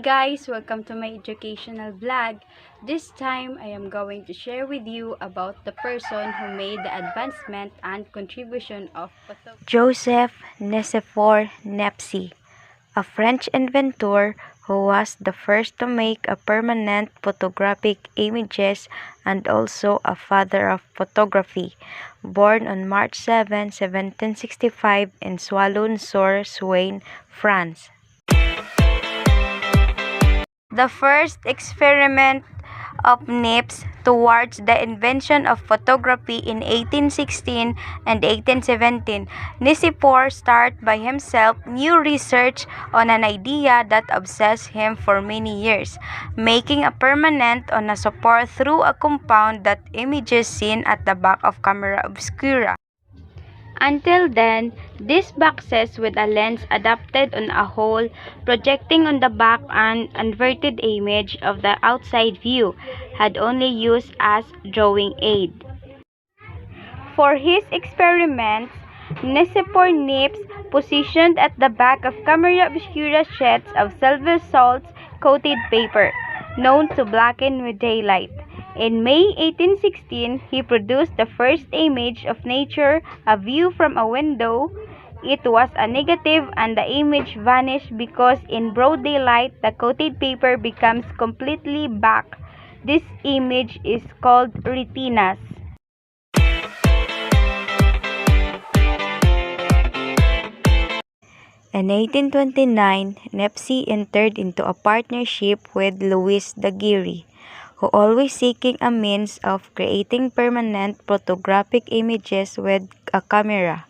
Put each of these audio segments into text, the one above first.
guys, welcome to my educational vlog. This time I am going to share with you about the person who made the advancement and contribution of photography. Joseph Nicéphore Niépce, a French inventor who was the first to make a permanent photographic images and also a father of photography, born on March 7, 1765 in Chalon-sur-Saône, France. The first experiment of Niépce towards the invention of photography in 1816 and 1817, Nicéphore started by himself new research on an idea that obsessed him for many years, making a permanent on a support through a compound that images seen at the back of camera obscura. Until then, these boxes with a lens adapted on a hole projecting on the back and inverted image of the outside view had only used as drawing aid. For his experiments, Nicéphore Niépce positioned at the back of camera obscura sheets of silver salts coated paper, known to blacken with daylight. In May 1816, he produced the first image of nature, a view from a window. It was a negative and the image vanished because in broad daylight the coated paper becomes completely black. This image is called retinas. In 1829, Niépce entered into a partnership with Louis Daguerre, who always seeking a means of creating permanent photographic images with a camera.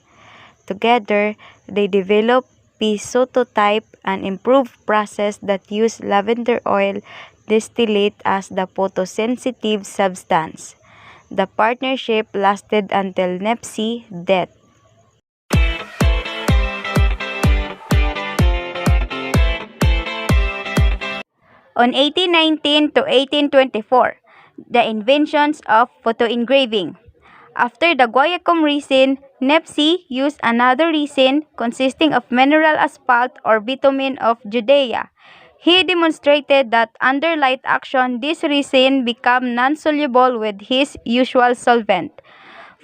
Together, they developed pisototype, an improved process that used lavender oil distillate as the photosensitive substance. The partnership lasted until Niépce's death. On 1819 to 1824, the inventions of photoengraving. After the guaiacum resin, Niépce used another resin consisting of mineral asphalt or bitumen of Judea. He demonstrated that under light action, this resin became non-soluble with his usual solvent.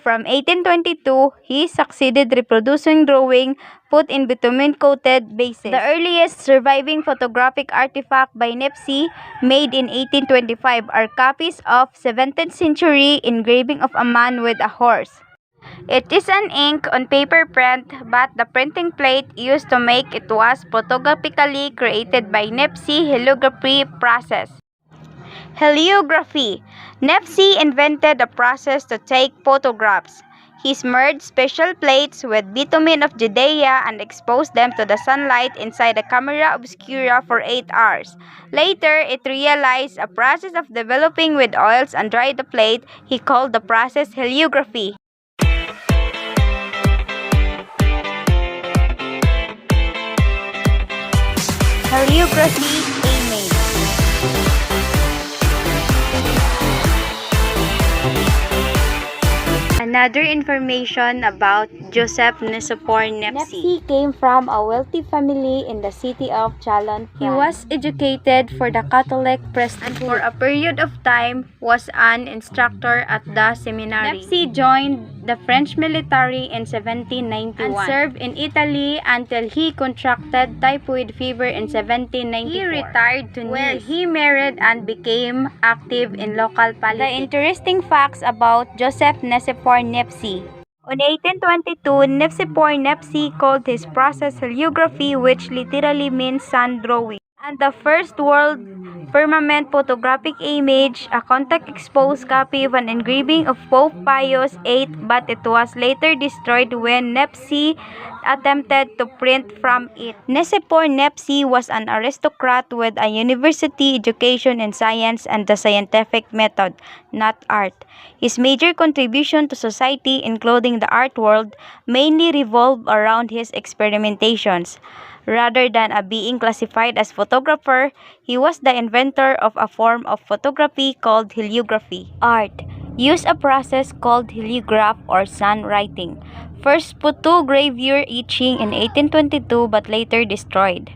From 1822, he succeeded reproducing drawing put in bitumen-coated bases. The earliest surviving photographic artifact by Niépce, made in 1825, are copies of 17th century engraving of a man with a horse. It is an ink on paper print, but the printing plate used to make it was photographically created by Niépce heliography process. Heliography. Niépce invented a process to take photographs. He smeared special plates with bitumen of Judea and exposed them to the sunlight inside a camera obscura for 8 hours. Later, it realized a process of developing with oils and dried the plate. He called the process heliography. Heliography image. Another information about Joseph Nicéphore Niépce. Niépce came from a wealthy family in the city of Chalon, France. He was educated for the Catholic priesthood and for a period of time was an instructor at the seminary. Niépce joined the French military in 1791 and served in Italy until he contracted typhoid fever in 1794. He retired to Nice, where he married and became active in local politics. The interesting facts about Joseph Nicéphore Niépce. On 1822, Nicéphore Niépce called his process heliography, which literally means sun drawing, and the first world permanent photographic image, a contact-exposed copy of an engraving of Pope Pius VIII, but it was later destroyed when Niépce attempted to print from it. Nicéphore Niépce was an aristocrat with a university education in science and the scientific method, not art. His major contribution to society, including the art world, mainly revolved around his experimentations. Rather than being classified as photographer, he was the inventor of a form of photography called heliography. Art used a process called heliograph or sun writing. First photogravure etching in 1822 but later destroyed.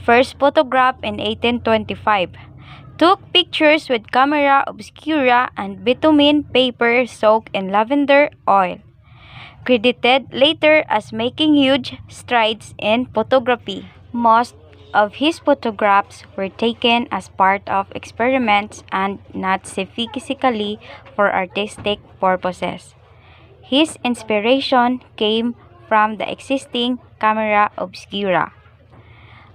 first photographed in 1825. Took pictures with camera obscura and bitumen paper soaked in lavender oil. Credited later as making huge strides in photography. Most of his photographs were taken as part of experiments and not specifically for artistic purposes. His inspiration came from the existing camera obscura.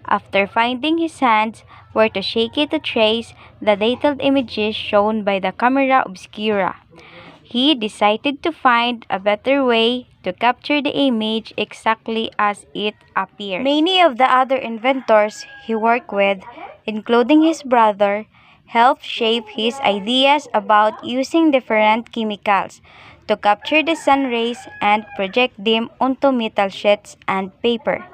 After finding his hands were too shaky to trace the detailed images shown by the camera obscura, he decided to find a better way to capture the image exactly as it appears. Many of the other inventors he worked with, including his brother, helped shape his ideas about using different chemicals to capture the sun rays and project them onto metal sheets and paper.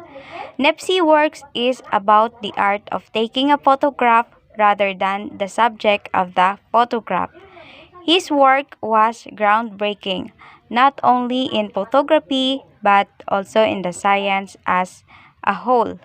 Nepsi's works is about the art of taking a photograph rather than the subject of the photograph. His work was groundbreaking, not only in photography but also in the science as a whole.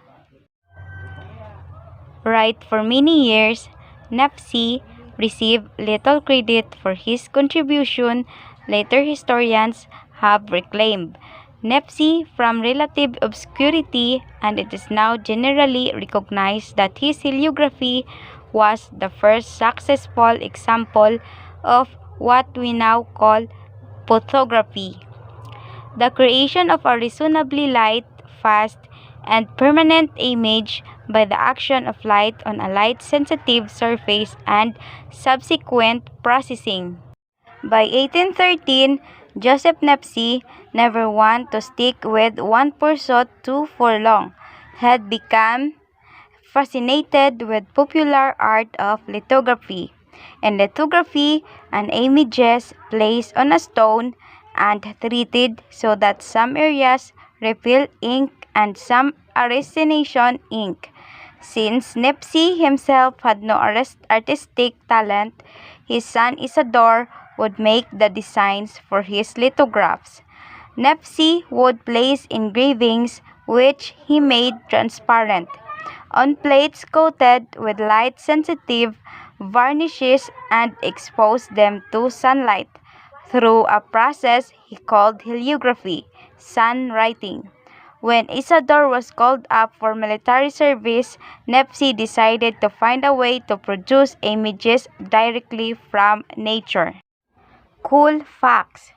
Right, for many years, Nepsi received little credit for his contribution. Later historians have reclaimed Nepsi from relative obscurity, and it is now generally recognized that his heliography was the first successful example of what we now call photography. The creation of a reasonably light, fast, and permanent image by the action of light on a light-sensitive surface and subsequent processing. By 1813, Joseph Nepsi, never one to stick with one pursuit too for long, had become fascinated with popular art of lithography. In lithography, an image is placed on a stone and treated so that some areas refill ink and some are resination ink. Since Nepsi himself had no artistic talent, his son Isidore would make the designs for his lithographs. Nepsi would place engravings which he made transparent on plates coated with light-sensitive varnishes and expose them to sunlight through a process he called heliography, sun writing. When Isidore was called up for military service, Nepsi decided to find a way to produce images directly from nature. Cool facts.